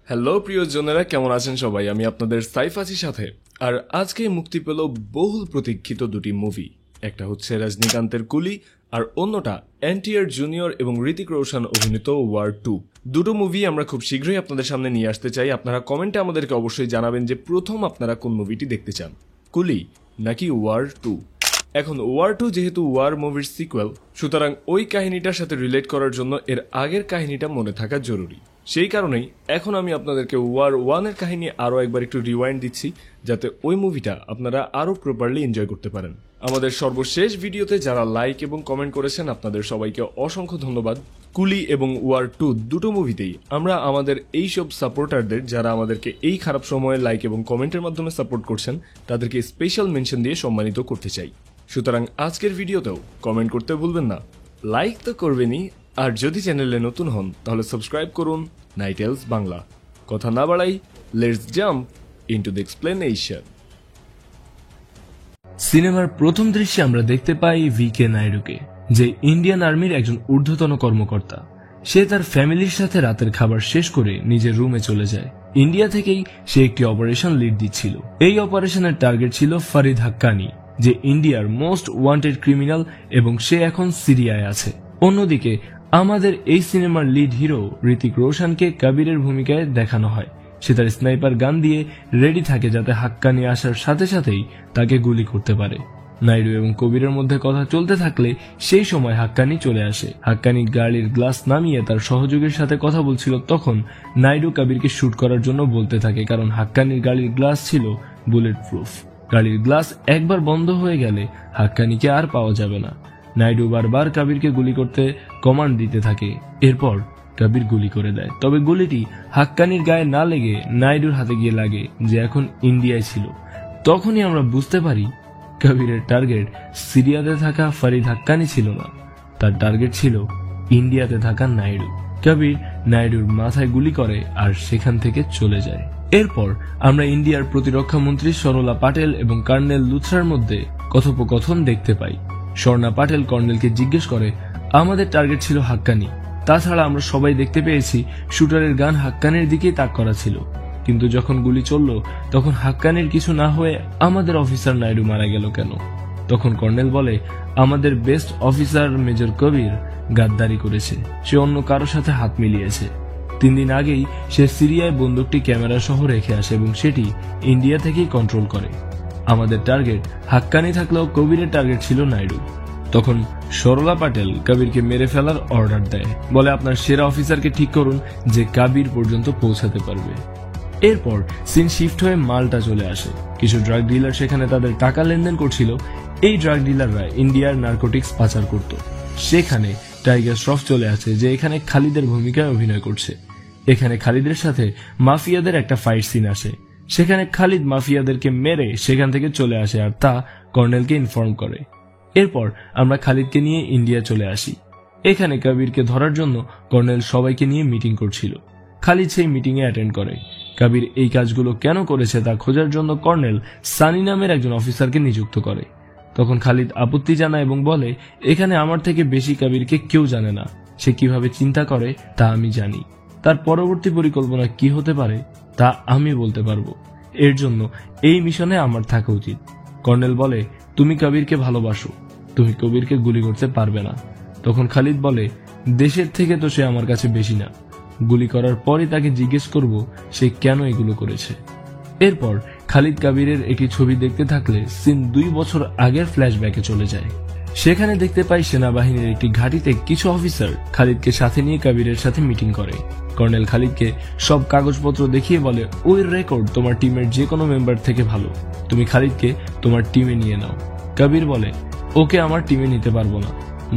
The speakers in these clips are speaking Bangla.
হ্যালো প্রিয়জনেরা, কেমন আছেন সবাই? আমি আপনাদের সাইফ আছি সাথে। আর আজকে মুক্তি পেল বহুল প্রতীক্ষিত দুটি মুভি। একটা হচ্ছে রজনীকান্তের কুলি, আর অন্যটা এনটিআর জুনিয়র এবং ঋতিক রোশন অভিনীত ওয়ার 2। দুটো মুভি আমরা খুব শীঘ্রই আপনাদের সামনে নিয়ে আসতে চাই। আপনারা কমেন্টে আমাদেরকে অবশ্যই জানাবেন যে প্রথম আপনারা কোন মুভিটি দেখতে চান, কুলি নাকি ওয়ার 2। এখন ওয়ার 2 যেহেতু ওয়ার মুভির সিকুয়েল, সুতরাং ওই কাহিনীটার সাথে রিলেট করার জন্য এর আগের কাহিনীটা মনে থাকা জরুরি। সেই কারণেই এখন আমি আপনাদেরকে ওয়ার 1-এর কাহিনী আরও একবার একটু রিওয়াইন্ড দিচ্ছি, যাতে ওই মুভিটা আপনারা আরও প্রপারলি এনজয় করতে পারেন। আমাদের সর্বশেষ ভিডিওতে যারা লাইক এবং কমেন্ট করেছেন, আপনাদের সবাইকে অসংখ্য ধন্যবাদ। কুলি এবং ওয়ার 2 দুটো মুভিতেই আমরা আমাদের এইসব সাপোর্টারদের, যারা আমাদেরকে এই খারাপ সময়ে লাইক এবং কমেন্টের মাধ্যমে সাপোর্ট করছেন, তাদেরকে স্পেশাল মেনশন দিয়ে সম্মানিত করতে চাই। সুতরাং আজকের ভিডিওতেও কমেন্ট করতে ভুলবেন না, লাইক তো করবেনই, আর যদি চ্যানেলে নতুন হন তাহলে সাবস্ক্রাইব করুন নাইট এলস বাংলা। কথা না বাড়াই, let's jump into the explanation. সিনেমার প্রথম দৃশ্যে আমরা দেখতে পাই ভিকে নাইডুকে, যে ইন্ডিয়ান আর্মির একজন ঊর্ধ্বতন কর্মকর্তা। সে তার ফ্যামিলির সাথে রাতের খাবার শেষ করে নিজের রুমে চলে যায়। ইন্ডিয়া থেকেই সে একটি অপারেশন লিড দিচ্ছিল। এই অপারেশনের টার্গেট ছিল ফরিদ হাক্কানি, যে ইন্ডিয়ার মোস্ট ওয়ান্টেড ক্রিমিনাল, এবং সে এখন সিরিয়ায় আছে। অন্যদিকে আমাদের এই সিনেমার লিড হিরো ঋতিক রোশনকে কবিরের ভূমিকায় দেখানো হয়। সে তার স্নাইপার গান দিয়ে রেডি থাকে, যাতে হাক্কানি আসার সাথে সাথেই তাকে গুলি করতে পারে। নাইডু এবং কবিরের মধ্যে কথা চলতে থাকলে সেই সময় হাক্কানি চলে আসে। হাক্কানি গাড়ির গ্লাস নামিয়ে তার সহযোগীর সাথে কথা বলছিল। তখন নাইডু কবিরকে শুট করার জন্য বলতে থাকে, কারণ হাক্কানির গাড়ির গ্লাস ছিল বুলেট প্রুফ। গাড়ির গ্লাস একবার বন্ধ হয়ে গেলে হাক্কানিকে আর পাওয়া যাবে না। নাইডু বারবার কবিরকে গুলি করতে কমান্ড দিতে থাকে। এরপর কবির গুলি করে দেয়, তবে গুলিটি হাক্কানির গায়ে না লেগে নাইডুর হাতে গিয়ে লাগে, যে এখন ইন্ডিয়ায় ছিল। তখনই আমরা বুঝতে পারি কবিরের টার্গেট সিরিয়াতে থাকা ফরিদ হাক্কানি ছিল না, তার টার্গেট ছিল ইন্ডিয়াতে থাকা নাইডু। কবির নাইডুর মাথায় গুলি করে আর সেখান থেকে চলে যায়। এরপর আমরা ইন্ডিয়ার প্রতিরক্ষা মন্ত্রী সরলা পাটেল এবং কর্নেল লুথরার মধ্যে কথোপকথন দেখতে পাই। স্বর্ণা পাটেল কর্নেলকে জিজ্ঞেস করে, আমাদের টার্গেট ছিল হাক্কানি, তাছাড়া আমরা সবাই দেখতে পেয়েছি শুটারের গান হাক্কানির দিকেই তাক করা ছিল, কিন্তু যখন গুলি চলল তখন হাক্কানির কিছু না হয়ে আমাদের অফিসার নাইডু মারা গেল কেন? তখন কর্নেল বলে, আমাদের বেস্ট অফিসার মেজর কবির গাদ্দারি করেছে, সে অন্য কারো সাথে হাত মিলিয়েছে। 3 দিন আগেই সে সিরিয়ায় বন্দুকটি ক্যামেরা সহ রেখে আসে এবং সেটি ইন্ডিয়া থেকেই কন্ট্রোল করে। আমাদের টার্গেট হাক্কানি থাকলেও কবিরের টার্গেট ছিল নাইডু। তখন সরলা পাটেল কবিরকে মেরে ফেলার অর্ডার দেয়, বলে আপনার সেরা অফিসারকে ঠিক করুন যে কবির পর্যন্ত পৌঁছাতে পারবে। এরপর সিন শিফট হয়ে মালটা চলে আসে। কিছু ড্রাগ ডিলার সেখানে তাদের টাকা লেনদেন করছিল। এই ড্রাগ ডিলাররা ইন্ডিয়ার নার্কোটিক্স পাচার করত। সেখানে টাইগার শ্রফ চলে আসে, যে এখানে খালিদের ভূমিকায় অভিনয় করছে। এখানে খালিদের সাথে মাফিয়াদের একটা ফাইট সিন আসে। সেখানে খালিদ মাফিয়াদেরকে মেরে সেখান থেকে চলে আসে, আর তা কর্নেলকে ইনফর্ম করে। এরপর আমরা খালিদকে নিয়ে ইন্ডিয়া চলে আসি। এখানে কবিরকে ধরার জন্য কর্নেল সবাইকে নিয়ে মিটিং করছিল। খালিদ সেই মিটিং এ অ্যাটেন্ড করে। কবির এই কাজগুলো কেন করেছে তা খোঁজার জন্য কর্নেল সানি নামের একজন অফিসারকে নিযুক্ত করে। তখন খালিদ আপত্তি জানায় এবং বলে, এখানে আমার থেকে বেশি কবিরকে কেউ জানে না। সে কিভাবে চিন্তা করে তা আমি জানি। তার পরবর্তী পরিকল্পনা কি হতে পারে তা আমি বলতে পারবো। এর জন্য এই মিশনে আমার থাকা উচিত। কর্নেল বলে, তুমি কবিরকে ভালোবাসো, তুমি কবিরকে গুলি করতে পারবে না। তখন খালিদ বলে, দেশের থেকে তো সে আমার কাছে বেশি না। গুলি করার পরই তাকে জিজ্ঞেস করব সে কেন এগুলো করেছে। এরপর খালিদ কবিরের একটি ছবি দেখতে থাকলে সিন 2 বছর আগের ফ্ল্যাশব্যাকে চলে যায়। সেখানে দেখতে পাই সেনাবাহিনীর একটি ঘাঁটিতে কিছু অফিসার খালিদকে সাথে নিয়ে কবিরের সাথে মিটিং করে। কর্নেল খালিদকে সব কাগজপত্র দেখিয়ে বলে, ওই রেকর্ড তোমার টিমের যে কোনো মেম্বার থেকে ভালো, তুমি খালিদকে তোমার টিমে নিয়ে নাও। কবির বলে, ওকে আমার টিমে নিতে পারবো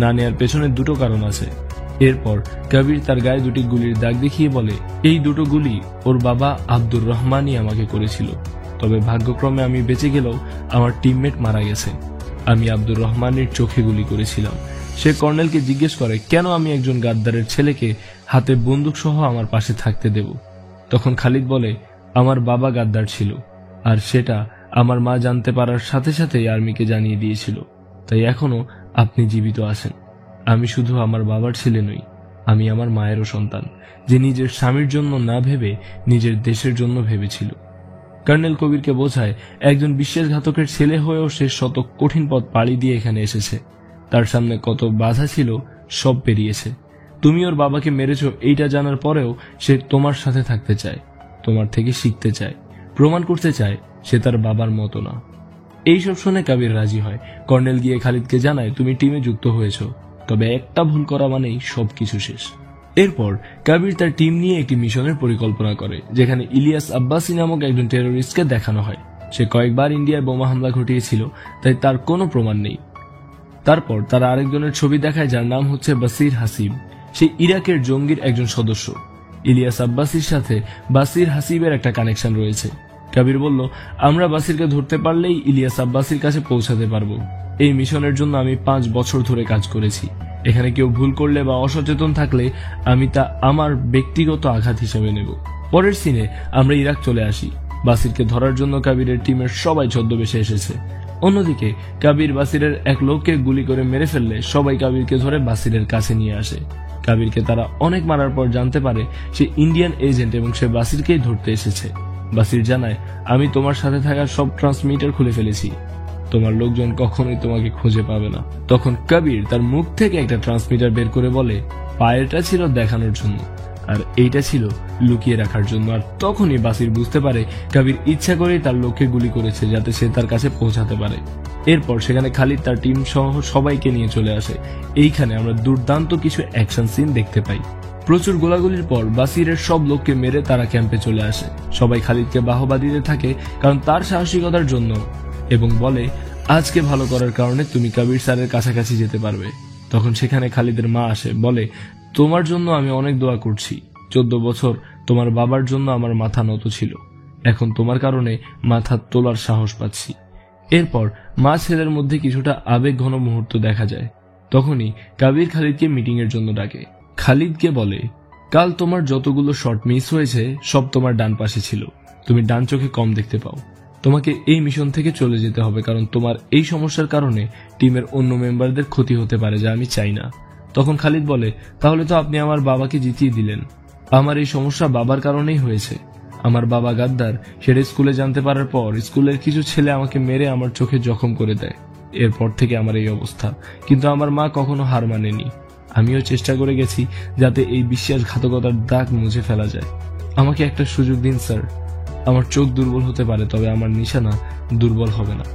না নেয়ার পেছনে 2টো কারণ আছে। এরপর কবির তার গায়ে 2টি গুলির দাগ দেখিয়ে বলে, এই 2টো গুলি ওর বাবা আব্দুর রহমানই আমাকে করেছিল, তবে ভাগ্যক্রমে আমি বেঁচে গেলেও আমার টিমমেট মারা গেছে। আমি আব্দুর রহমানের চোখে গুলি করেছিলাম। সে কর্নেলকে জিজ্ঞেস করে, কেন আমি একজন গাদ্দারের ছেলেকে হাতে বন্দুক সহ আমার পাশে থাকতে দেব? তখন খালিদ বলে, আমার বাবা গাদ্দার ছিল, আর সেটা আমার মা জানতে পারার সাথে সাথেই আর্মিকে জানিয়ে দিয়েছিল, তাই এখনো আপনি জীবিত আছেন। আমি শুধু আমার বাবার ছেলে নই, আমি আমার মায়েরও সন্তান, যে নিজের স্বামীর জন্য না ভেবে নিজের দেশের জন্য ভেবেছিল। কর্নেল কবিরকে বোঝায় একজন বিশ্বাসঘাতকের ছেলে হয়েও সে শত কঠিন পথ পাড়ি দিয়ে এখানে এসেছে। তার সামনে কত বাধা ছিল সব পেরিয়েছে। তুমি ওর বাবাকে মেরেছ এইটা জানার পরেও সে তোমার সাথে থাকতে চায়, তোমার থেকে শিখতে চায়, প্রমাণ করতে চায় সে তার বাবার মতো না। এইসব শুনে কবির রাজি হয়। কর্নেল গিয়ে খালিদকে জানায় তুমি টিমে যুক্ত হয়েছ, তবে একটা ভুল করা মানেই সবকিছু শেষ। এরপর কবির তার টিম নিয়ে একটি মিশনের পরিকল্পনা করে, যেখানে ইলিয়াস আব্বাসি নামক একজন টেরোরিস্টকে দেখানো হয়। সে কয়েকবার ইন্ডিয়ায় বোমা হামলা ঘটিয়েছিল, তাই তার কোনো প্রমাণ নেই। তারপর তারা আরেকজনের ছবি দেখায় যার নাম হচ্ছে বাসির হাসিব। সে ইরাকের জঙ্গির একজন সদস্য। ইলিয়াস আব্বাসির সাথে বাসির হাসিবের একটা কানেকশন রয়েছে। কবির বলল, আমরা বাসিরকে ধরতে পারলেই ইলিয়াস আব্বাসির কাছে পৌঁছাতে পারবো। এই মিশনের জন্য আমি 5 বছর ধরে কাজ করেছি। এখানে কেউ ভুল করলে বা অসচেতন থাকলে আমি তা আমার ব্যক্তিগত আঘাত হিসেবে নেব। পরের সিনে আমরা ইরাক চলে আসি। বাসিরকে ধরার জন্য কবিরের টিমের সবাই ছদ্মবেশে এসেছে। অন্যদিকে কবির বাসিরের এক লোককে গুলি করে মেরে ফেললে সবাই কবিরকে ধরে বাসিরের কাছে নিয়ে আসে। কবিরকে তারা অনেক মারার পর জানতে পারে সে ইন্ডিয়ান এজেন্ট এবং সে বাসিরকেই ধরতে এসেছে। বাসির জানায়, আমি তোমার সাথে থাকা সব ট্রান্সমিটার খুলে ফেলেছি, তোমার লোকজন কখনোই তোমাকে খুঁজে পাবে না। তখন কবির তার মুখ থেকে একটা ট্রান্সমিটার বের করে বলে, পায়েরটা ছিল দেখানোর জন্য আর এইটা ছিল লুকিয়ে রাখার জন্য। আর তখনই বাসির বুঝতে পারে কবির ইচ্ছা করেই তার লোককে গুলি করেছে যাতে সে তার কাছে পৌঁছাতে পারে। এরপর সেখানে খালিদ তার টিম সহ সবাইকে নিয়ে চলে আসে। এইখানে আমরা দুর্দান্ত কিছু অ্যাকশন সিন দেখতে পাই। প্রচুর গোলাগুলির পর বাসিরের সব লোককে মেরে তারা ক্যাম্পে চলে আসে। সবাই খালিদকে বাহবা দিতে থাকে কারণ তার সাহসিকতার জন্য, এবং বলে আজকে ভালো করার কারণে তুমি কবির স্যারের কাছাকাছি যেতে পারবে। তখন সেখানে খালিদের মা আসে, বলে তোমার জন্য আমি অনেক দোয়া করছি। 14 বছর তোমার বাবার জন্য আমার মাথা নত ছিল, এখন তোমার কারণে মাথা তোলার সাহস পাচ্ছি। এরপর মা ছেলের মধ্যে কিছুটা আবেগ ঘন মুহূর্ত দেখা যায়। তখনই কবির খালিদকে মিটিং এর জন্য ডাকে। খালিদকে বলে, কাল তোমার যতগুলো শট মিস হয়েছে সব তোমার ডান পাশে ছিল, তুমি ডান চোখে কম দেখতে পাও। তোমাকে এই মিশন থেকে চলে যেতে হবে কারণ তোমার এই সমস্যার কারণে টিমের অন্য মেম্বারদের ক্ষতি হতে পারে, যা আমি চাই না। তখন খালিদ বলে, তাহলে তো আপনি আমার বাবাকে জিতিয়ে দিলেন। আমার এই সমস্যা বাবার কারণেই হয়েছে। আমার বাবা গাদ্দার, সেটা স্কুলে জানতে পারার পর স্কুলের কিছু ছেলে আমাকে মেরে আমার চোখে জখম করে দেয়। এরপর থেকে আমার এই অবস্থা। কিন্তু আমার মা কখনো হার মানেনি। আমিও চেষ্টা করে গেছি যাতে এই বিশ্বাসঘাতকতার দাগ মুছে ফেলা যায়। আমাকে একটা সুযোগ দিন স্যার। আমার চোখ দুর্বল হতে পারে, তবে আমার নিশানা দুর্বল হবে না।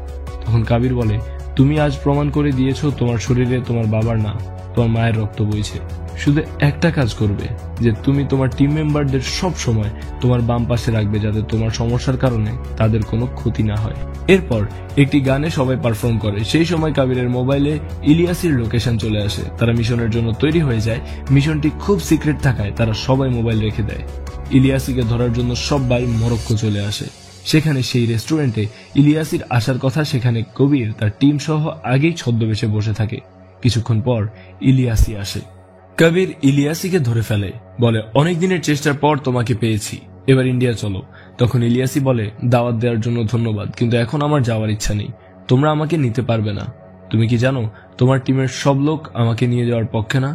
তখন কবির বলে, তুমি আজ প্রমাণ করে দিয়েছো তোমার শরীরে তোমার বাবার না, তোমার মায়ের রক্ত বইছে। শুধু একটা কাজ করবে, যে তুমি তোমার টিম মেম্বারদের সব সময় তোমার বাম পাশে রাখবে যাতে তোমার সমস্যার কারণে তাদের কোনো ক্ষতি না হয়। এরপর একটি গানে সবাই পারফর্ম করে। সেই সময় কবিরের মোবাইলে ইলিয়াসির লোকেশন চলে আসে। তারা মিশনের জন্য তৈরি হয়ে যায়। মিশনটি খুব সিক্রেট থাকায় তারা সবাই মোবাইল রেখে দেয়। ইলিয়াসিকে ধরার জন্য সবাই মরক্কো চলে আসে। সেখানে সেই রেস্টুরেন্টে ইলিয়াসির আসার কথা, সেখানে কবির তার টিম সহ আগেই ছদ্মবেশে বসে থাকে। কিছুক্ষণ পর ইলিয়াসি আসে। কবির ইলিয়াসিকে ধরে ফেলে, বলে অনেক দিনের চেষ্টার পর তোমাকে পেয়েছি, এবার ইন্ডিয়া চলো। তখন ইলিয়াসি বলে, দাওয়াত দেওয়ার জন্য ধন্যবাদ, কিন্তু এখন আমার যাওয়ার ইচ্ছা নেই। তোমরা আমাকে নিতে পারবে না। তুমি কি জানো তোমার টিমের সব লোক আমাকে নিয়ে যাওয়ার পক্ষে না?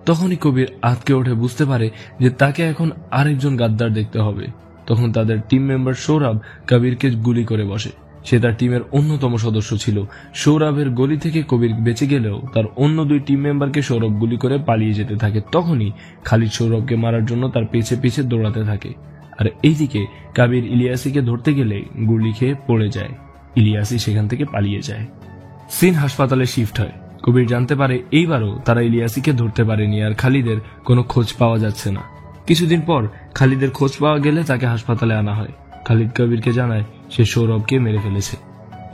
তখনই কবির আঁতকে ওঠে, বুঝতে পারে যে তাকে এখন আরেকজন গাদ্দার দেখতে হবে। তখন তাদের টিম মেম্বার সৌরভ কবিরকে গুলি করে বসে। সে তার টিমের অন্যতম সদস্য ছিল। সৌরভের গুলি থেকে কবির বেঁচে গেলেও তার অন্য 2 টিম মেম্বারকে সৌরভ গুলি করে পালিয়ে যেতে থাকে। তখনই খালিদ সৌরভকে মারার জন্য তার পেছে পিছে দৌড়াতে থাকে। আর এইদিকে কবির ইলিয়াসিকে ধরতে গেলে গুলি খেয়ে পড়ে যায়। ইলিয়াসি সেখান থেকে পালিয়ে যায়। সিন হাসপাতালে শিফট হয়। কবির জানতে পারে এইবারও তারা ইলিয়াসিকে ধরতে পারেনি আর খালিদের কোনো খোঁজ পাওয়া যাচ্ছে না। কিছুদিন পর খালিদের খোঁজ পাওয়া গেলে তাকে হাসপাতালে আনা হয়। খালিদ কবিরকে জানায় সে সৌরভকে মেরে ফেলেছে।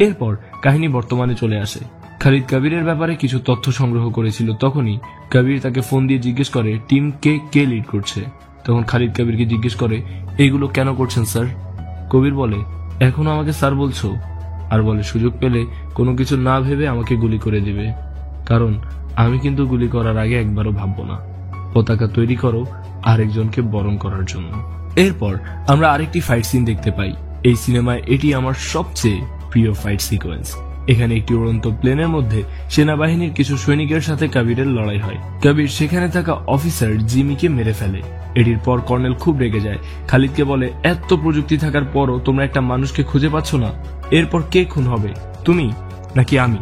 এরপর কাহিনী বর্তমানে চলে আসে। খালিদ কবিরের ব্যাপারে কিছু তথ্য সংগ্রহ করেছিল। তখনই কবির তাকে ফোন দিয়ে জিজ্ঞেস করে টিমকে কে লিড করছে। তখন খালিদ কবিরকে জিজ্ঞেস করে, এইগুলো কেন করছেন স্যার? কবির বলে, এখনো আমাকে স্যার বলছো? আর বলে, সুযোগ পেলে কোনো কিছু না ভেবে আমাকে গুলি করে দিবে, কারণ আমি কিন্তু গুলি করার আগে একবারও ভাববো না। পতাকা তৈরি করো আরেকজনকে বরণ করার জন্য। এরপর আমরা আরেকটি ফাইট সিন দেখতে পাই। এই সিনেমায় এটি আমার সবচেয়ে প্রিয় ফাইট সিকোয়েন্স। এখানে একটি উড়ন্ত প্লেনের মধ্যে সেনাবাহিনীর কিছু সৈনিকের সাথে কবিরের লড়াই হয়। কবির সেখানে থাকা অফিসার জিমিকে মেরে ফেলে। এটির পর কর্নেল খুব রেগে যায়, খালিদকে বলে, এত প্রযুক্তি থাকার পরও তোমরা একটা মানুষকে খুঁজে পাচ্ছ না। এরপর কে খুন হবে, তুমি নাকি আমি?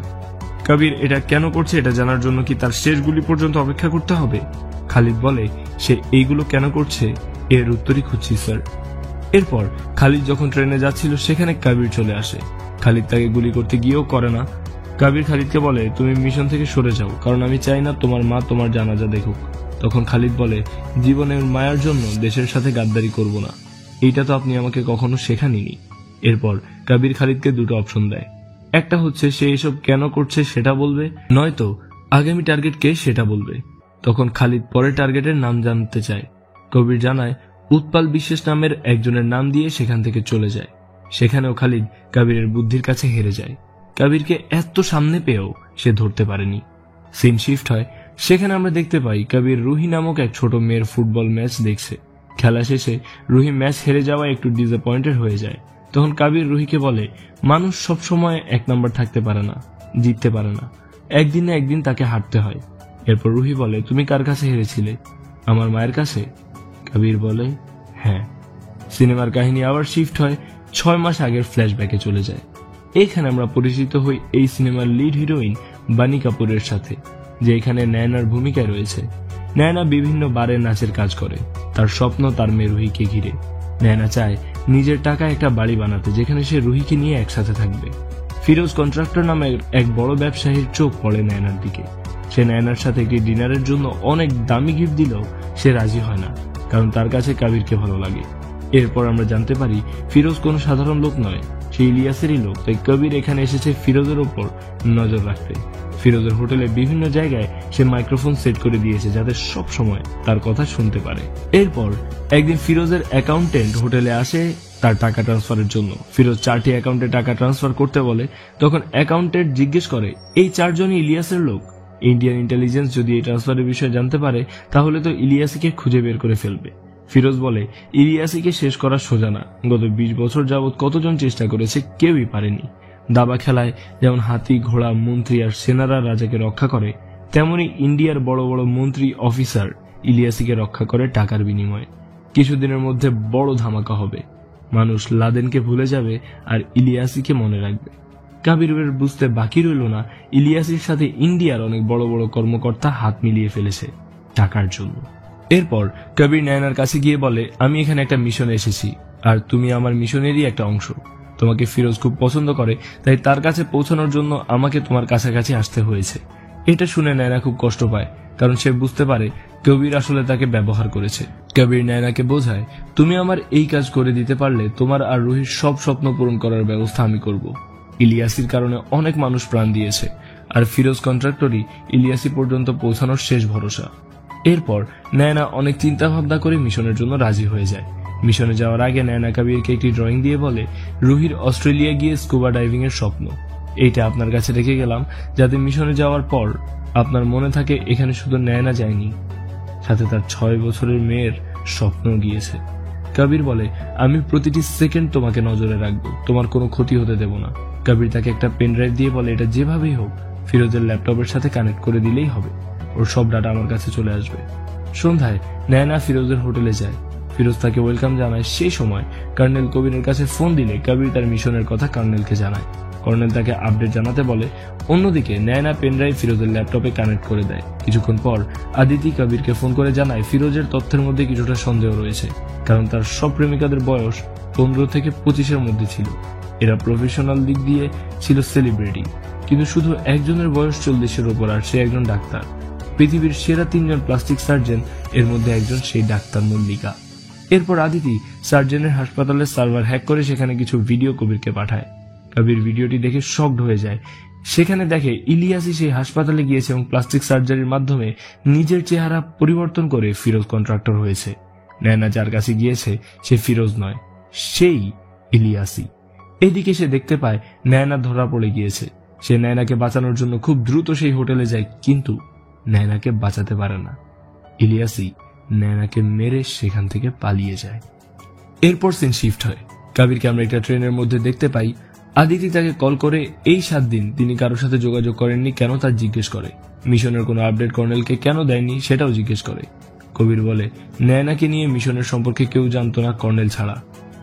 কবির এটা কেন করছে এটা জানার জন্য কি তার শেষ গুলি পর্যন্ত অপেক্ষা করতে হবে? খালিদ বলে, সে এইগুলো কেন করছে এর উত্তরই খুঁজছি স্যার। এরপর খালিদ যখন ট্রেনে যাচ্ছিল সেখানে কবির চলে আসে। খালিদ তাকে গুলি করতে গিয়েও করে না। কবির খালিদকে বলে, তুমি মিশন থেকে সরে যাও, কারণ আমি চাই না তোমার মা তোমার জানাজা দেখুক। তখন খালিদ বলে, জীবনের মায়ার জন্য দেশের সাথে গাদ্দারি করব না, এইটা তো আপনি আমাকে কখনো শেখাননি। এরপর কবির খালিদকে দুটো অপশন দেয়, একটা হচ্ছে সে এসব কেন করছে সেটা বলবে, নয়তো আগামী টার্গেট কে সেটা বলবে। তখন খালিদ পরের টার্গেটের নাম জানতে চায়। কবির জানায় উৎপাল বিশ্বাস নামের একজনের নাম দিয়ে সেখান থেকে চলে যায়। সেখানেও খালিদ কবিরের বুদ্ধির কাছে হেরে যায়। কবিরকে এত সামনে পেয়েও সে ধরতে পারেনি। সিন শিফট হয়, সেখানে আমরা দেখতে পাই কবির রুহি নামক এক ছোট মেয়ের ফুটবল ম্যাচ দেখছে। খেলা শেষে রুহি ম্যাচ হেরে যাওয়ায় একটু ডিসঅ্যাপয়েন্টেড হয়ে যায়। তখন কবির রুহিকে বলে, মানুষ সব সময় এক নাম্বার থাকতে পারে না, জিততে পারে না, একদিন না একদিন তাকে হারতে হয়। এরপর রুহি বলে, তুমি কার কাছে হেরেছিলে? আমার মায়ের কাছে। কবির বলে, হ্যাঁ। সিনেমার কাহিনী আবার শিফট হয়, 6 মাস আগের ফ্ল্যাশব্যাকে চলে যায়। এখানে আমরা পরিচিত হই এই সিনেমার লিড হিরোইন বানি কাপুরের সাথে, যে এখানে নয়নার ভূমিকায় রয়েছে। নয়না বিভিন্ন বারে নাচের কাজ করে, তার স্বপ্ন তার মেয়ে রুহিকে ঘিরে। নয়না চায় নিজের টাকায় একটা বাড়ি বানাতে, যেখানে সে রুহিকে নিয়ে একসাথে থাকবে। ফিরোজ কন্ট্রাক্টর নামের এক বড় ব্যবসায়ীর চোখ পড়ে নয়নার দিকে। সে নয়নার সাথে একটি ডিনারের জন্য অনেক দামি গিফট দিলেও সে রাজি হয় না, কারণ তার কাছে কবিরকে ভালো লাগে। এরপর আমরা জানতে পারি ফিরোজ কোনো সাধারণ লোক নয়, সে ইলিয়াসেরই লোক। তাই কবির এখানে এসেছে ফিরোজের ওপর নজর রাখতে। ফিরোজের হোটেলে বিভিন্ন জায়গায় সে মাইক্রোফোন সেট করে দিয়েছে, যাতে সব সময় তার কথা শুনতে পারে। এরপর একদিন ফিরোজের অ্যাকাউন্টেন্ট হোটেলে আসে তার টাকা ট্রান্সফারের জন্য। ফিরোজ 4টি অ্যাকাউন্টে টাকা ট্রান্সফার করতে বলে। তখন অ্যাকাউন্টেন্ট জিজ্ঞেস করে, এই 4 জনই ইলিয়াসের লোক? ইন্ডিয়ান ইন্টেলিজেন্স যদি এই ট্রান্সফারের বিষয়ে জানতে পারে তাহলে তো ইলিয়াসিকে খুঁজে বের করে ফেলবে। ফিরোজ বলে, ইলিয়াসিকে শেষ করা সোজা না, গত 20 বছর যাবৎ কতজন চেষ্টা করেছে, কেউই পারেনি। দাবা খেলায় যেমন হাতি, ঘোড়া, মন্ত্রী আর সেনারা রাজাকে রক্ষা করে, তেমনি ইন্ডিয়ার বড় বড় মন্ত্রী, অফিসার ইলিয়াসিকে রক্ষা করে টাকার বিনিময়ে। কিছুদিনের মধ্যে বড় ধামাকা হবে, মানুষ লাদেনকে ভুলে যাবে আর ইলিয়াসিকে মনে রাখবে। কবিরের বুঝতে বাকি রইল না, ইলিয়াসির সাথে ইন্ডিয়ার অনেক বড় বড় কর্মকর্তা হাত মিলিয়ে ফেলেছে টাকার জন্য। এরপর কবির নয়নার কাছে গিয়ে বলে, আমি এখানে একটা মিশনে এসেছি, আর তুমি আমার মিশনেরই একটা অংশ। তোমাকে ফিরোজ খুব পছন্দ করে, তাই তার কাছে পৌঁছানোর জন্য আমাকে তোমার কাছাকাছি আসতে হয়েছে। এটা শুনে নয়না খুব কষ্ট পায়, কারণ সে বুঝতে পারে কবির আসলে তাকে ব্যবহার করেছে। কবির নয়নাকে বোঝায়, তুমি আমার এই কাজ করে দিতে পারলে তোমার আর রুহির সব স্বপ্ন পূরণ করার ব্যবস্থা আমি করব। ইলিয়াসির কারণে অনেক মানুষ প্রাণ দিয়েছে, আর ফিরোজ কন্ট্রাক্টরই ইলিয়াসি পর্যন্ত পৌঁছানোর শেষ ভরসা। এরপর নয়না অনেক চিন্তা ভাবনা করে মিশনের জন্য রাজি হয়ে যায়। মিশনে যাওয়ার আগে নয়না কবিরকে একটি ড্রয়িং দিয়ে বলে, রুহির অস্ট্রেলিয়া গিয়ে স্কুবা ডাইভিং এর স্বপ্ন, এইটা আপনার কাছে রেখে গেলাম, যাতে মিশনে যাওয়ার পর আপনার মনে থাকে এখানে শুধু নয়না যায়নি, সাথে তার 6 বছরের মেয়ের স্বপ্ন গিয়েছে। কবির বলে, আমি প্রতিটি সেকেন্ড তোমাকে নজরে রাখবো, তোমার কোনো ক্ষতি হতে দেব না। কবির তাকে একটা পেন ড্রাইভ দিয়ে বলে, এটা যেভাবেই হোক ফিরোজের ল্যাপটপের সাথে কানেক্ট করে দিলেই হবে, ওর সব ডাটা আমার কাছে চলে আসবে। সন্ধ্যায় নয়না ফিরোজের হোটেলে যায়। ফিরোজ তাকে ওয়েলকাম জানায়। সেই সময় কর্নেল কবিরের কাছে ফোন দিলে কবির তার মিশনের কথা কর্নেলকে জানায়। কর্নেল তাকে আপডেট জানাতে বলে। অন্যদিকে নয়না পেনড্রাইভ ফিরোজের ল্যাপটপে কানেক্ট করে দেয়। কিছুক্ষণ পর আদিতি কবিরকে ফোন করে জানায় ফিরোজের তথ্যের মধ্যে কিছুটা সন্দেহ রয়েছে, কারণ তার সব প্রেমিকাদের বয়স 15 থেকে 25-এর মধ্যে ছিল। এরা প্রফেশনাল দিক দিয়ে ছিল সেলিব্রিটি, কিন্তু শুধু একজনের বয়স 40-এর ওপর, আর সে একজন ডাক্তার। পৃথিবীর সেরা 3 জন প্লাস্টিক সার্জন, এর মধ্যে একজন সেই ডাক্তার মল্লিকা। এরপর আদিতি সার্জনের হাসপাতালের সার্ভার হ্যাক করে সেখানে কিছু ভিডিও কবিরকে পাঠায়। কবির ভিডিওটি দেখে শকড হয়ে যায়। সেখানে দেখে ইলিয়াসই সেই হাসপাতালে গিয়েছে এবং প্লাস্টিক সার্জারির মাধ্যমে নিজের চেহারা পরিবর্তন করে ফিরোজ কন্ট্রাক্টর হয়েছে। নয়না যার কাছে গিয়েছে সে ফিরোজ নয়, সেই ইলিয়াসই। এদিকে সে দেখতে পায় নয়না ধরা পড়ে গিয়েছে। সে নয়নাকে বাঁচানোর জন্য খুব দ্রুত সেই হোটেলে যায়, কিন্তু নয়নাকে বাঁচাতে পারে না। ইলিয়াসই নয়নাকে মেরে সেখান থেকে পালিয়ে যায়। এরপর সিন শিফট হয়। কবিরকে আমরা একটা ট্রেনের মধ্যে দেখতে পাই। আদিতি তাকে কল করে এই 7 দিন তিনি কারোর সাথে যোগাযোগ করেননি কেন তা জিজ্ঞেস করে। মিশনের কোনো আপডেট কর্নেলকে কেন দেয়নি সেটাও জিজ্ঞেস করে। কবির বলে নয়নাকে নিয়ে মিশনের সম্পর্কে কেউ জানতো না কর্নেল ছাড়া।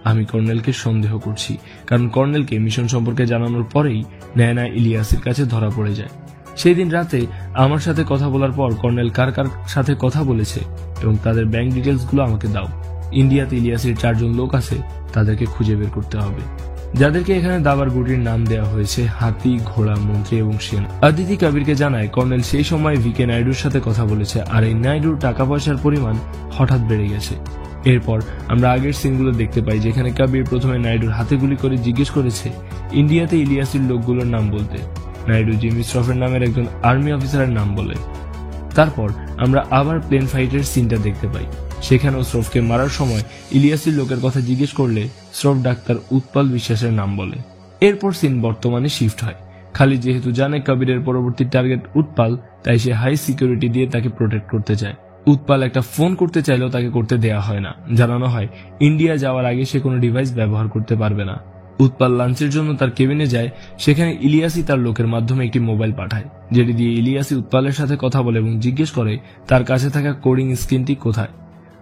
আমি কর্নেলকে সন্দেহ করছি, কারণ কর্নেলকে মিশন সম্পর্কে জানানোর পরেই নয়না ইলিয়াসের কাছে ধরা পড়ে যায়। সেই দিন রাতে আমার সাথে কথা বলার পর কর্নেল কার কার সাথে কথা বলেছে এবং তাদের ব্যাংক ডিটেলস গুলো আমাকে দাও। ইন্ডিয়াতে ইলিয়াসের 4 জন লোক আছে, তাদেরকে খুঁজে বের করতে হবে, যাদেরকে এখানে দাবার গুটির নাম দেওয়া হয়েছে হাতি, ঘোড়া, মন্ত্রী এবং সেনা। আদিতি কবিরকে জানায় কর্নেল সেই সময় ভিকে নাইডুর সাথে কথা বলেছে আর এই নাইডুর টাকা পয়সার পরিমাণ হঠাৎ বেড়ে গেছে। এরপর আমরা আগের সিনগুলো দেখতে পাই যেখানে কবির প্রথমে নাইডুর হাতে গুলি করে জিজ্ঞেস করেছে ইন্ডিয়াতে ইলিয়াসের লোকগুলোর নাম বলতে। নাইডু জিমি শ্রফের নামের একজন আর্মি অফিসারের নাম বলে। তারপর আমরা আবার প্লেন ফাইটের সিনটা দেখতে পাই, সেখানেও শ্রফকে মারার সময় ইলিয়াসের লোকের কথা জিজ্ঞেস করলে শ্রফ ডাক্তার উৎপল বিশ্বাসের নাম বলে। এরপর সিন বর্তমানে শিফট হয়। খালিদ যেহেতু জানে কবিরের পরবর্তী টার্গেট উৎপল, তাই সে হাই সিকিউরিটি দিয়ে তাকে প্রোটেক্ট করতে চায়। উৎপল একটা ফোন করতে চাইলেও তাকে করতে দেয়া হয় না, জানানো হয় ইন্ডিয়া যাওয়ার আগে সে কোনো ডিভাইস ব্যবহার করতে পারবে না। উৎপল লাঞ্চের জন্য তার কেবিনে যায়, সেখানে ইলিয়াসই তার লোকের মাধ্যমে একটি মোবাইল পাঠায়, যেটি দিয়ে ইলিয়াসই উৎপলের সাথে কথা বলে এবং জিজ্ঞেস করে তার কাছে থাকা কোডিং স্ক্রিনটি কোথায়।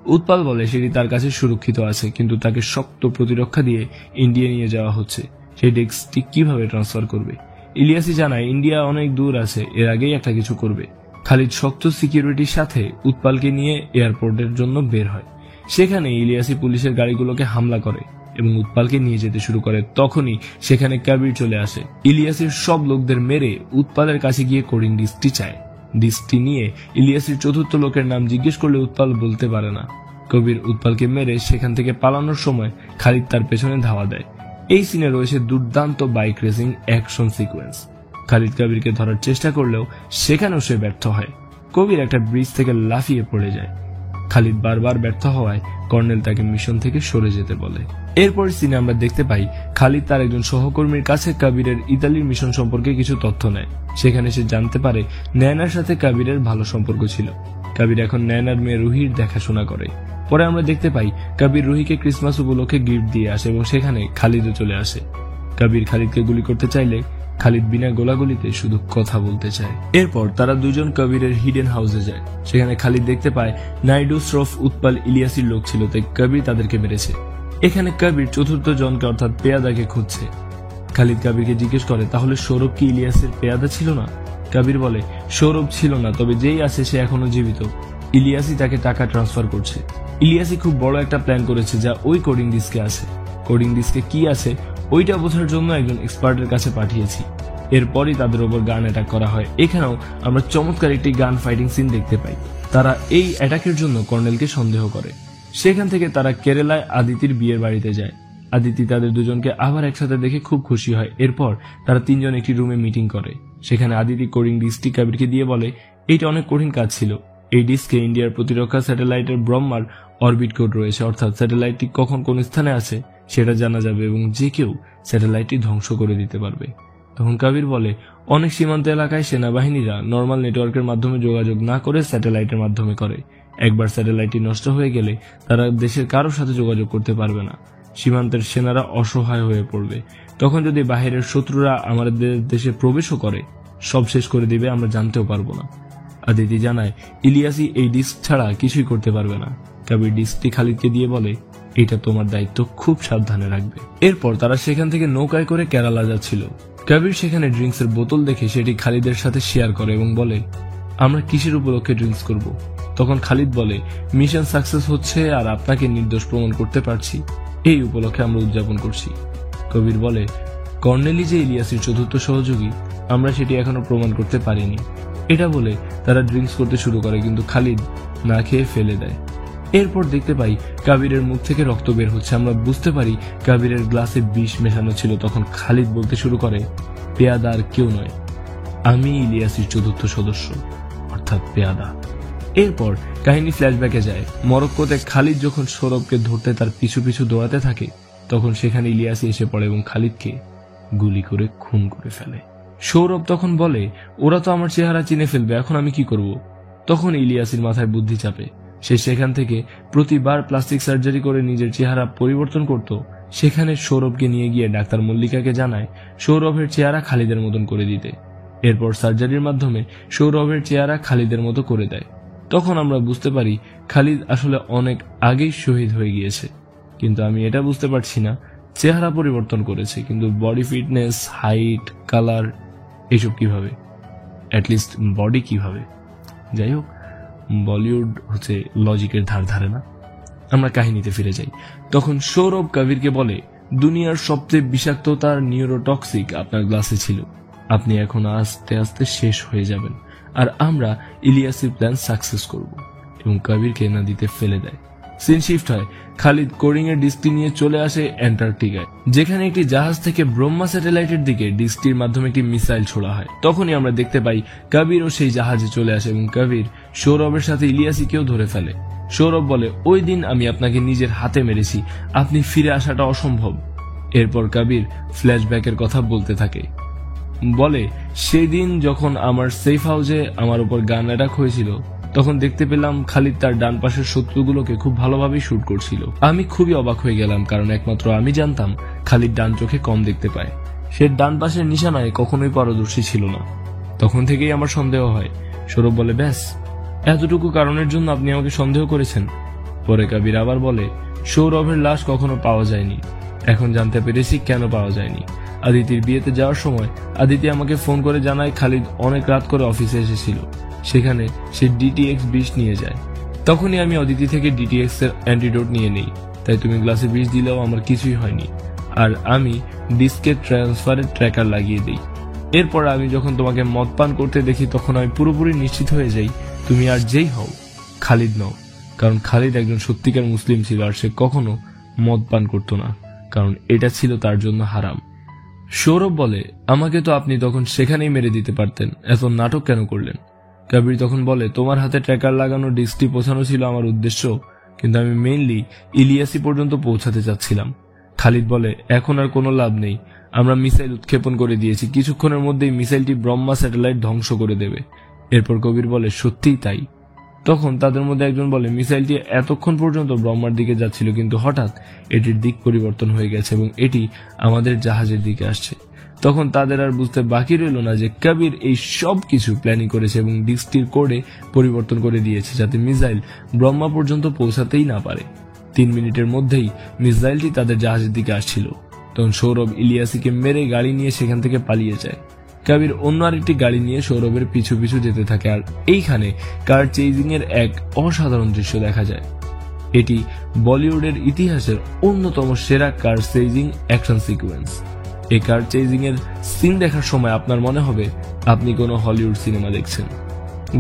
উৎপল বলে সেটি তার কাছে সুরক্ষিত আছে, কিন্তু তাকে শক্ত প্রতিরক্ষা দিয়ে ইন্ডিয়া নিয়ে যাওয়া হচ্ছে, সেই ডেস্কটি কিভাবে ট্রান্সফার করবে। ইলিয়াসই জানায় ইন্ডিয়া অনেক দূর আছে, এর আগেই একটা কিছু করবে। খালিদ শক্ত সিকিউরিটির সাথে উৎপলকে নিয়ে এয়ারপোর্টের জন্য বের হয়। সেখানে ইলিয়াসই পুলিশের গাড়িগুলোকে হামলা করে এবং উৎপলকে নিয়ে যেতে শুরু করে। তখনই সেখানে কবির চলে আসে, ইলিয়াসের সব লোকদের মেরে উৎপলের কাছে গিয়ে কোডিং ডিস্কটি চায়। ডিস্কটি নিয়ে ইলিয়াসের 4র্থ লোকের নাম জিজ্ঞেস করলে উৎপল বলতে পারে না। কবির উৎপলকে মেরে সেখান থেকে পালানোর সময় খালিদ তার পেছনে ধাওয়া দেয়। এই সিনে রয়েছে দুর্দান্ত bike racing action sequence. Khalid কবিরকে ধরার চেষ্টা করলেও সেখানেও সে ব্যর্থ হয়। কবির একটা ব্রিজ থেকে লাফিয়ে পড়ে যায়। খালিদ বারবার ব্যর্থ হওয়ায় কর্নেল তাকে মিশন থেকে সরে যেতে বলে। এরপর সিনে আমরা দেখতে পাই খালিদ তার একজন সহকর্মীর কাছে কবিরের ইতালির মিশন সম্পর্কে কিছু তথ্য নেয়। সেখানে সে জানতে পারে নয়নার সাথে কবিরের ভালো সম্পর্ক ছিল। কবির এখন নয়নার মেয়ে রুহির দেখাশোনা করে। পরে আমরা দেখতে পাই কবির রুহিকে ক্রিসমাস উপলক্ষে গিফট দিয়ে আসে এবং সেখানে খালিদও চলে আসে। কবির খালিদকে গুলি করতে চাইলে খালিদ বিনা গোলাগুলিতে শুধু কথা বলতে চায়। এরপর তারা দুজন কবিরের হিডেন হাউসে যায়। সেখানে খালিদ দেখতে পায় নাইডু, শ্রফ, উৎপল ইলিয়াসির লোক ছিল, তাই কবির তাদেরকে মেরেছে। এখানে কবির 4র্থ জনকে অর্থাৎ পেয়াদাকে খুঁজছে। খালিদ কবিরকে জিজ্ঞেস করে তাহলে সৌরভ কি ইলিয়াসের পেয়াদা ছিল না? কবির বলে সৌরভ ছিল না, তবে যেই আছে সে এখনো জীবিত। ইলিয়াসই তাকে টাকা ট্রান্সফার করছে। ইলিয়াসই খুব বড় একটা প্ল্যান করেছে যা ওই কোডিং ডিস্কে আছে। কোডিং ডিস্কে কি আছে ওইটা বোঝার জন্য একজন এক্সপার্টের কাছে পাঠিয়েছি। এরপরই তাদের ওপর গান অ্যাটাক করা হয়। এখানেও আমরা চমৎকার একটি গান ফাইটিং সিন দেখতে পাই। তারা এই অ্যাটাকের জন্য কর্নেলকে সন্দেহ করে। সেখান থেকে তারা কেরালায় আদিতির বিয়ের বাড়িতে যায়। আদিতি তাদের দুজনকে আবার একসাথে দেখে খুব খুশি হয়। এরপর তারা 3 জন একটি রুমে মিটিং করে। সেখানে আদিতি কোডিং ডিস্কটি কবিরকে দিয়ে বলে এইটা অনেক কঠিন কাজ ছিল। এই ডিস্কে ইন্ডিয়ার প্রতিরক্ষা স্যাটেলাইটের ব্রহ্মার অরবিট কোড রয়েছে, অর্থাৎ স্যাটেলাইটটি কখন কোন স্থানে আছে সেটা জানা যাবে এবং যে কেউ স্যাটেলাইটটি ধ্বংস করে দিতে পারবে। তখন কবির বলে অনেক সীমান্ত এলাকায় সেনাবাহিনীরা নর্মাল নেটওয়ার্কের মাধ্যমে যোগাযোগ না করে স্যাটেলাইটের মাধ্যমে করে। একবার স্যাটেলাইটটি নষ্ট হয়ে গেলে তারা দেশের কারোর সাথে যোগাযোগ করতে পারবে না। সীমান্তের সেনারা অসহায় হয়ে পড়বে। তখন যদি বাহিরের শত্রুরা আমাদের দেশে প্রবেশও করে সব শেষ করে দিবে, আমরা জানতেও পারবো না। আদিতি জানায় ইলিয়াসই এই ডিস্ক ছাড়া কিছুই করতে পারবে না। কবির ডিস্কটি খালিদকে দিয়ে বলে এটা তোমার দায়িত্ব, খুব সাবধানে রাখবে। এরপর তারা সেখান থেকে নৌকায় করে কেরালা যাচ্ছিল। কবির সেখানে ড্রিঙ্কসের বোতল দেখে সেটি খালিদের সাথে শেয়ার করে এবং বলে আমরা কিসের উপলক্ষে ড্রিঙ্কস করব? তখন খালিদ বলে মিশন সাকসেস হচ্ছে আর আপনাকে নির্দোষ প্রমাণ করতে পারছি, এই উপলক্ষে আমরা উদযাপন করছি। কবির বলে কর্নেলি যে ইলিয়াসের 4র্থ সহযোগী, আমরা সেটি এখনো প্রমাণ করতে পারিনি। এটা বলে তারা ড্রিঙ্কস করতে শুরু করে, কিন্তু খালিদ না খেয়ে ফেলে দেয়। এরপর দেখতে পাই কবিরের মুখ থেকে রক্ত বের হচ্ছে। আমরা বুঝতে পারি কবিরের গ্লাসে বিষ মেশানো ছিল। তখন খালিদ বলতে শুরু করে পেয়াদা আর কেউ নয়, আমি ইলিয়াসের 4র্থ সদস্য অর্থাৎ পেয়াদা। এরপর কাহিনী ফ্ল্যাশব্যাকে যায়। মরক্কোতে খালিদ যখন সৌরভকে ধরতে তার পিছু পিছু দৌড়াতে থাকে, তখন সেখানে ইলিয়াসই এসে পড়ে এবং খালিদকে গুলি করে খুন করে ফেলে। সৌরভ তখন বলে ওরা তো আমার চেহারা চিনে ফেলবে, এখন আমি কি করব? তখন ইলিয়াসের মাথায় বুদ্ধি চাপে। সে সেখান থেকে প্রতিবার প্লাস্টিক সার্জারি করে নিজের চেহারা পরিবর্তন করত, সেখানে সৌরভকে নিয়ে গিয়ে ডাক্তার মল্লিকাকে জানায় সৌরভের চেহারা খালিদের মতন করে দিতে। এরপর সার্জারির মাধ্যমে সৌরভের চেহারা খালিদের মতো করে দেয়। তখন আমরা বুঝতে পারি খালিদ আসলে অনেক আগেই শহীদ হয়ে গিয়েছে, কিন্তু আমি এটা বুঝতে পারছি না চেহারা পরিবর্তন করেছে, কিন্তু বডি ফিটনেস, হাইট, কালার এসব কিভাবে, অ্যাটলিস্ট বডি কিভাবে। যাই হোক, বলিউড হচ্ছে লজিকের ধার ধারে না। আমরা কাহিনীতে ফিরে যাই। তখন সৌরভ কবিরকে বলে, দুনিয়ার সবচেয়ে বিষাক্ততার নিউরোটক্সিক আপনার গ্লাসে ছিল, আপনি এখন আস্তে আস্তে শেষ হয়ে যাবেন, আর আমরা ইলিয়াসের প্ল্যান সাকসেস করব। এবং কবিরকে নদীতে ফেলে দেয়। সিন শিফট হয়, খালিদ কোরিং এর ডিস্কটি নিয়ে চলে আসে অ্যান্টার্কটিকায়, যেখানে একটি জাহাজ থেকে ব্রহ্মা স্যাটেলাইটের দিকে ডিস্কটির মাধ্যমে একটি মিসাইল ছোড়া হয়। তখনই আমরা দেখতে পাই কবিরও সেই জাহাজে চলে আসে এবং কবির সৌরভের সাথে ইলিয়াসিকেও ধরে ফেলে। সৌরভ বলে, ওই দিন আমি আপনাকে নিজের হাতে মেরেছি, আপনি ফিরে আসাটা অসম্ভব। এরপর কবির ফ্ল্যাশব্যাকের কথা বলতে থাকে, বলে সেই দিন যখন আমার সেফ হাউসে আমার উপর গান অ্যাটাক হয়েছিল, তখন দেখতে পেলাম খালিদ তার ডান পাশের শত্রুগুলোকে খুব ভালোভাবে শুট করছিল। আমি খুবই অবাক হয়ে গেলাম, কারণ একমাত্র আমি জানতাম খালিদ ডান চোখে কম দেখতে পায়, সে ডান পাশের নিশানায় কখনোই পারদর্শী ছিল না। তখন থেকেই আমার সন্দেহ হয়। সৌরভ বলে, ব্যাস এতটুকু কারণের জন্য আপনি আমাকে সন্দেহ করেছেন? পরে কবির আবার বলে, সৌরভের লাশ কখনো পাওয়া যায়নি, এখন জানতে পেরেছি কেন পাওয়া যায়নি। আদিতির বিয়েতে যাওয়ার সময় আদিতি আমাকে ফোন করে জানায় খালিদ অনেক রাত করে অফিসে এসেছিল, সেখানে সে DTX 20 নিয়ে যায়। তখনই আমি অদিতি থেকে DTX এর অ্যান্টিডোট নিয়ে নেই, তাই তুমি গ্লাসে 20 দিলেও আমার কিছুই হয়নি, আর আমি ডিস্কের ট্রান্সফারের ট্র্যাকার লাগিয়ে দিই। এরপর আমি যখন তোমাকে মদ পান করতে দেখি, তখন আমি পুরোপুরি নিশ্চিত হয়ে যাই তুমি আর যেই হও খালিদ নও, কারণ খালিদ একজন সত্যিকার মুসলিম ছিল, আর সে কখনো মদ পান করত না, কারণ এটা ছিল তার জন্য হারাম। সৌরভ বলে, আমাকে তো আপনি তখন সেখানেই মেরে দিতে পারতেন, এত নাটক কেন করলেন? কবির তখন বলে, তোমার হাতে ট্র্যাকার লাগানো ডিস্কটি পৌঁছানো ছিল আমার উদ্দেশ্য, কিন্তু আমি মেইনলি ইলিয়াসি পর্যন্ত পৌঁছাতে চাচ্ছিলাম। খালিদ বলে, এখন আর কোনো লাভ নেই, আমরা মিসাইল উৎক্ষেপণ করে দিয়েছি, কিছুক্ষণের মধ্যেই মিসাইলটি ব্রহ্মা স্যাটেলাইট ধ্বংস করে দেবে। এরপর কবির বলে, সত্যিই তাই? তখন তাদের মধ্যে একজন বলে, মিসাইলটি এতক্ষণ পর্যন্ত ব্রহ্মার দিকে যাচ্ছিল, কিন্তু হঠাৎ এটির দিক পরিবর্তন হয়ে গেছে এবং এটি আমাদের জাহাজের দিকে আসছে। তখন তাদের আর বুঝতে বাকি রইল না যে কবির এই সব কিছু প্ল্যানিং করেছে এবং ডিস্কটির কোডে পরিবর্তন করে দিয়েছে, যাতে মিসাইল ব্রহ্মা পর্যন্ত পৌঁছাতেই না পারে। 3 মিনিটের মধ্যেই মিসাইলটি তাদের জাহাজের দিকে আসছিল। তখন সৌরভ ইলিয়াসিকে মেরে গাড়ি নিয়ে সেখান থেকে পালিয়ে যায়। কবির অন্য আরেকটি গাড়ি নিয়ে সৌরভের পিছু পিছু যেতে থাকে, আর এইখানে কার চেজিং এর এক অসাধারণ দৃশ্য দেখা যায়। এটি বলিউডের ইতিহাসের অন্যতম সেরা কার চেজিং অ্যাকশন সিকোয়েন্স। এই কার চেজিং এর সিন দেখার সময় আপনার মনে হবে আপনি কোনো হলিউড সিনেমা দেখছেন।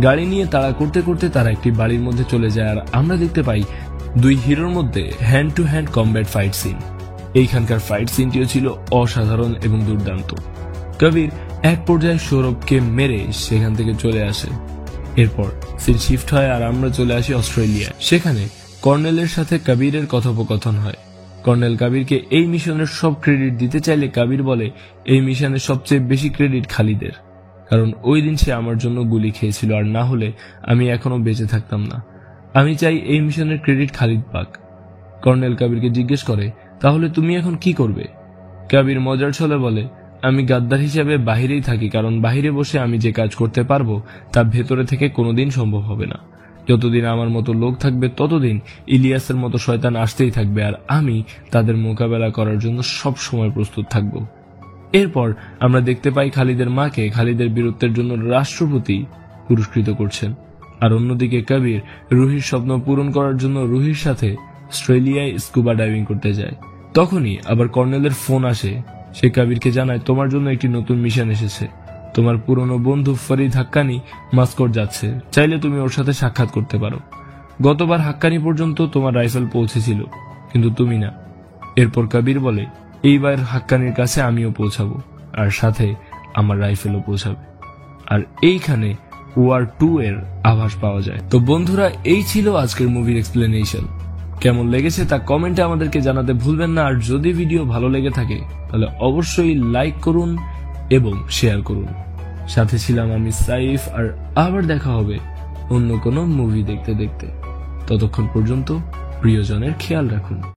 গাড়ি নিয়ে তাড়া করতে করতে তারা একটি বাড়ির মধ্যে চলে যায়, আর আমরা দেখতে পাই দুই হিরোর মধ্যে hand to hand combat fight scene. এইখানকার ফাইট সিনটিও ছিল অসাধারণ এবং দুর্দান্ত। কবির এক পর্যায়ে সৌরভকে মেরে সেখান থেকে চলে আসে। এরপর সিন শিফট হয় আর আমরা চলে আসি অস্ট্রেলিয়ায়। সেখানে কর্নেলের সাথে কবিরের কথোপকথন হয়। কর্নেল কবিরকে এই মিশনের সব ক্রেডিট দিতে চাইলে কবির বলে, এই মিশনের সবচেয়ে বেশি ক্রেডিট খালিদের, কারণ ওই দিন সে আমার জন্য গুলি খেয়েছিল, আর না হলে আমি এখনো বেঁচে থাকতাম না। আমি চাই এই মিশনের ক্রেডিট খালিদ পাক। কর্নেল কবিরকে জিজ্ঞেস করে, তাহলে তুমি এখন কি করবে? কবির মজার ছলে বলে, আমি গাদ্দার হিসেবে বাহিরেই থাকি, কারণ বাহিরে বসে আমি যে কাজ করতে পারবো তা ভেতরে থেকে কোনোদিন সম্ভব হবে না। যতদিন আমার মতো লোক থাকবে ততদিন ইলিয়াসের মতো শয়তান আসতেই থাকবে, আর আমি তাদের মোকাবেলা করার জন্য সব সময় প্রস্তুত থাকব। এরপর আমরা দেখতে পাই খালিদের মাকে খালিদের বীরত্বের জন্য রাষ্ট্রপতি পুরস্কৃত করছেন, আর অন্যদিকে কবির রুহির স্বপ্ন পূরণ করার জন্য রুহির সাথে অস্ট্রেলিয়ায় স্কুবা ডাইভিং করতে যায়। তখনই আবার কর্নেলের ফোন আসে। সে কবিরকে জানায়, তোমার জন্য একটি নতুন মিশন এসেছে, তোমার পুরনো বন্ধু ফরিদ হাক্কানি মাস্কট যাচ্ছে, চাইলে তুমি ওর সাথে সাক্ষাৎ করতে পারো। গতবার হাক্কানি পর্যন্ত তোমার রাইফেল পৌঁছেছিল, কিন্তু তুমি না। এরপর কবির বলে, এইবার হাক্কানির কাছে আমিও পৌঁছাবো, আর সাথে আমার রাইফেলও পৌঁছাবে। আর এইখানে ওয়ার 2 এর আভাস পাওয়া যায়। তো বন্ধুরা, এই ছিল আজকের মুভির এক্সপ্লেনেশন। কেমন লেগেছে তা কমেন্টে আমাদেরকে জানাতে ভুলবেন না, আর যদি ভিডিও ভালো লেগে থাকে তাহলে অবশ্যই লাইক করুন এবং শেয়ার করুন। সাথে ছিলাম আমি সাইফ, আর আবার দেখা হবে অন্য কোনো মুভি দেখতে দেখতে। ততক্ষণ পর্যন্ত প্রিয়জনের খেয়াল রাখুন।